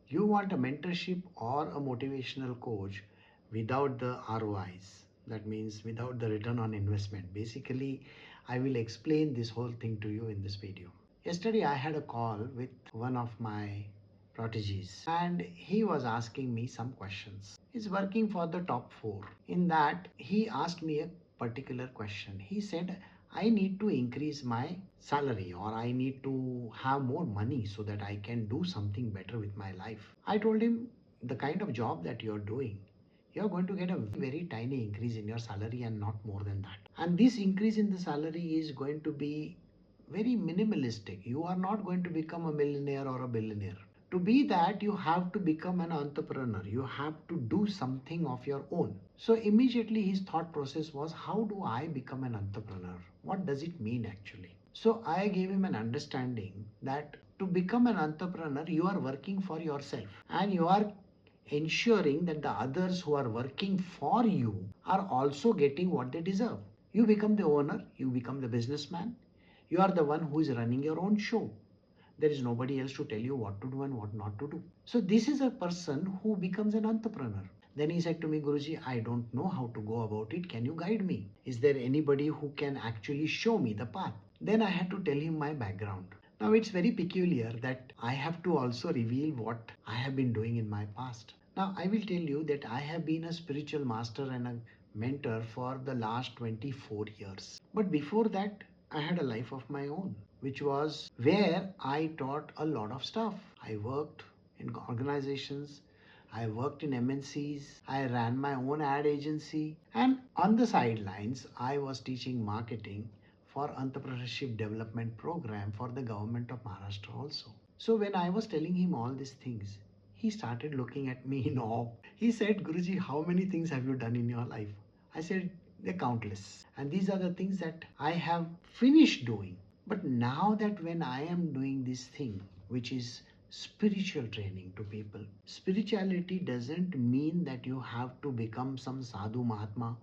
You want a mentorship or a motivational coach without the ROIs. That means without the return on investment. Basically, I will explain this whole thing to you in this video. Yesterday, I had a call with one of my proteges and he was asking me some questions. He's working for the top four. In that, he asked me a particular question. He said, I need to increase my salary or I need to have more money so that I can do something better with my life. I told him the kind of job that you're doing, you're going to get a very tiny increase in your salary and not more than that. And this increase in the salary is going to be very minimalistic. You are not going to become a millionaire or a billionaire. To be that, you have to become an entrepreneur. You have to do something of your own. So immediately his thought process was, how do I become an entrepreneur? What does it mean actually? So I gave him an understanding that to become an entrepreneur, you are working for yourself and you are ensuring that the others who are working for you are also getting what they deserve. You become the owner, you become the businessman, you are the one who is running your own show. There is nobody else to tell you what to do and what not to do. So this is a person who becomes an entrepreneur. Then he said to me, Guruji, I don't know how to go about it. Can you guide me? Is there anybody who can actually show me the path? Then I had to tell him my background. Now it's very peculiar that I have to also reveal what I have been doing in my past. Now I will tell you that I have been a spiritual master and a mentor for the last 24 years. But before that, I had a life of my own, which was where I taught a lot of stuff. I worked in organizations, I worked in MNCs, I ran my own ad agency, and on the sidelines, I was teaching marketing for entrepreneurship development program for the government of Maharashtra also. So when I was telling him all these things, he started looking at me in awe. He said, Guruji, how many things have you done in your life? I said, they're countless. And these are the things that I have finished doing. But now that when I am doing this thing, which is spiritual training to people, spirituality doesn't mean that you have to become some sadhu mahatma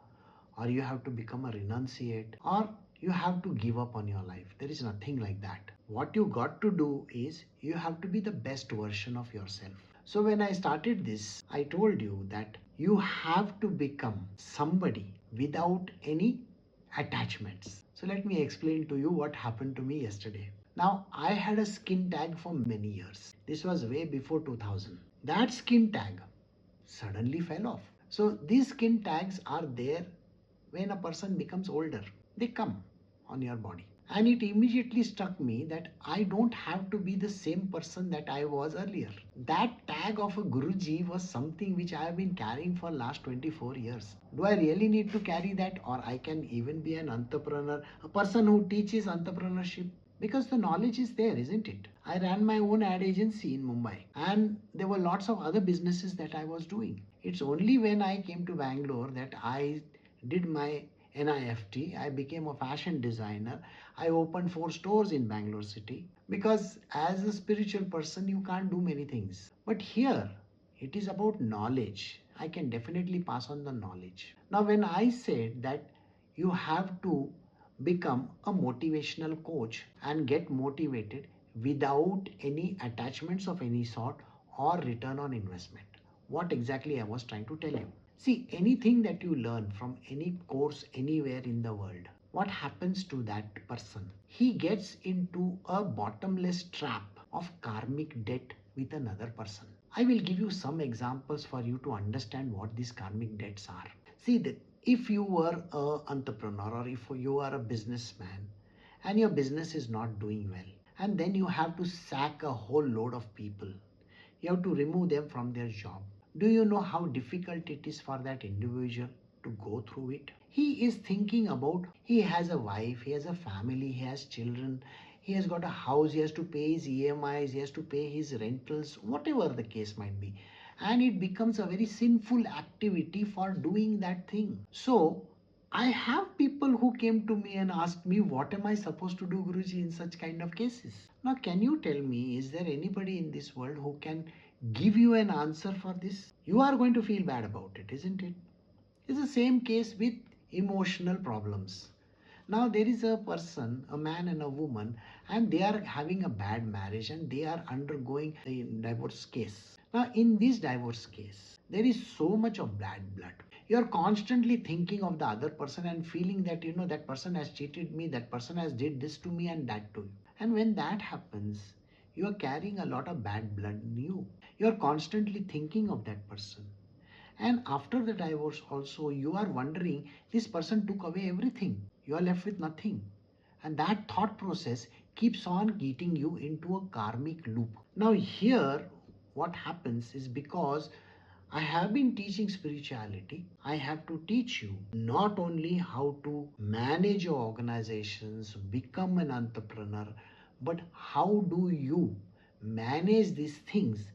or you have to become a renunciate or you have to give up on your life. There is nothing like that. What you got to do is you have to be the best version of yourself. So when I started this, I told you that you have to become somebody without any attachments. So let me explain to you what happened to me yesterday. Now I had a skin tag for many years. This was way before 2000. That skin tag suddenly fell off. So these skin tags are there when a person becomes older. They come on your body. And it immediately struck me that I don't have to be the same person that I was earlier. That tag of a Guruji was something which I have been carrying for last 24 years. Do I really need to carry that, or I can even be an entrepreneur, a person who teaches entrepreneurship? Because the knowledge is there, isn't it? I ran my own ad agency in Mumbai and there were lots of other businesses that I was doing. It's only when I came to Bangalore that I did my NIFT. I became a fashion designer. I opened 4 stores in Bangalore city because as a spiritual person you can't do many things. But here it is about knowledge. I can definitely pass on the knowledge. Now when I said that you have to become a motivational coach and get motivated without any attachments of any sort or return on investment, what exactly I was trying to tell you. See, anything that you learn from any course anywhere in the world, what happens to that person? He gets into a bottomless trap of karmic debt with another person. I will give you some examples for you to understand what these karmic debts are. See, if you were an entrepreneur or if you are a businessman and your business is not doing well, and then you have to sack a whole load of people, you have to remove them from their job. Do you know how difficult it is for that individual to go through it? He is thinking about, he has a wife, he has a family, he has children, he has got a house, he has to pay his EMIs, he has to pay his rentals, whatever the case might be. And it becomes a very sinful activity for doing that thing. So I have people who came to me and asked me, what am I supposed to do, Guruji, in such kind of cases? Now, can you tell me, is there anybody in this world who can give you an answer for this? You are going to feel bad about it, isn't it? It's the same case with emotional problems. Now there is a person, a man and a woman, and they are having a bad marriage and they are undergoing a divorce case. Now, in this divorce case, there is so much of bad blood. You're constantly thinking of the other person and feeling that, that person has cheated me, that person has did this to me and that to you. And when that happens, you are carrying a lot of bad blood in you. You're constantly thinking of that person. And after the divorce also, you are wondering, this person took away everything. You are left with nothing. And that thought process keeps on getting you into a karmic loop. Now, here, what happens is, because I have been teaching spirituality, I have to teach you not only how to manage your organizations, become an entrepreneur, but how do you manage these things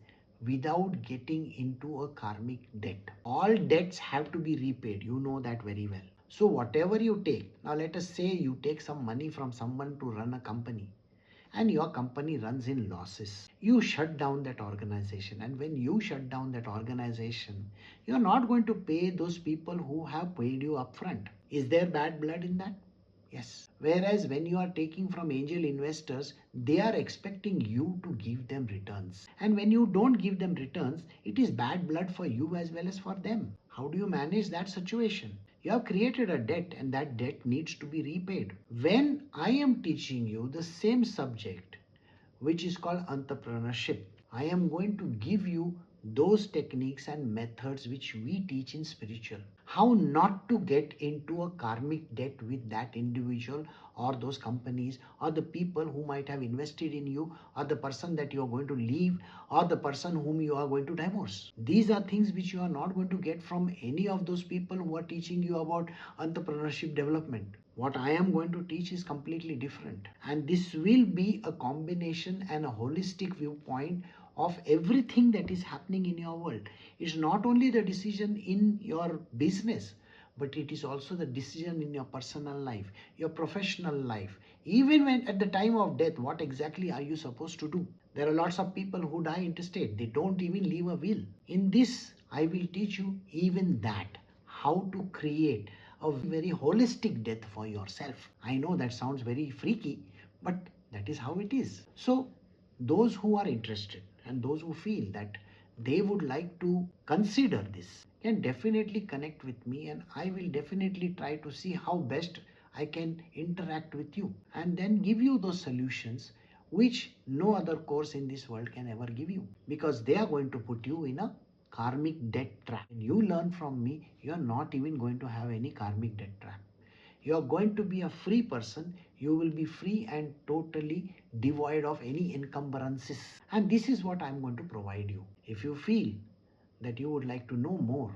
without getting into a karmic debt. All debts have to be repaid. You know that very well. So, whatever you take, now let us say you take some money from someone to run a company and your company runs in losses. You shut down that organization, and when you shut down that organization, you are not going to pay those people who have paid you upfront. Is there bad blood in that? Yes. Whereas when you are taking from angel investors, they are expecting you to give them returns. And when you don't give them returns, it is bad blood for you as well as for them. How do you manage that situation? You have created a debt and that debt needs to be repaid. When I am teaching you the same subject, which is called entrepreneurship, I am going to give you those techniques and methods which we teach in spiritual. How not to get into a karmic debt with that individual or those companies or the people who might have invested in you or the person that you are going to leave or the person whom you are going to divorce. These are things which you are not going to get from any of those people who are teaching you about entrepreneurship development. What I am going to teach is completely different. And this will be a combination and a holistic viewpoint of everything that is happening in your world. It's not only the decision in your business, but it is also the decision in your personal life, your professional life. Even when at the time of death, what exactly are you supposed to do? There are lots of people who die intestate. They don't even leave a will. In this, I will teach you even that, how to create a very holistic death for yourself. I know that sounds very freaky, but that is how it is. So, those who are interested and those who feel that they would like to consider this can definitely connect with me, and I will definitely try to see how best I can interact with you and then give you those solutions which no other course in this world can ever give you, because they are going to put you in a karmic debt trap. When you learn from me, you are not even going to have any karmic debt trap. You are going to be a free person. You will be free and totally devoid of any encumbrances. And this is what I'm going to provide you. If you feel that you would like to know more,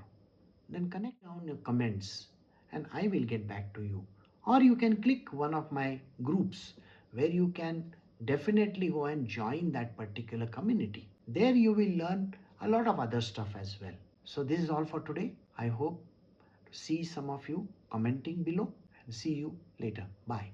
then connect down your comments and I will get back to you. Or you can click one of my groups where you can definitely go and join that particular community. There you will learn a lot of other stuff as well. So this is all for today. I hope to see some of you commenting below and see you later. Bye.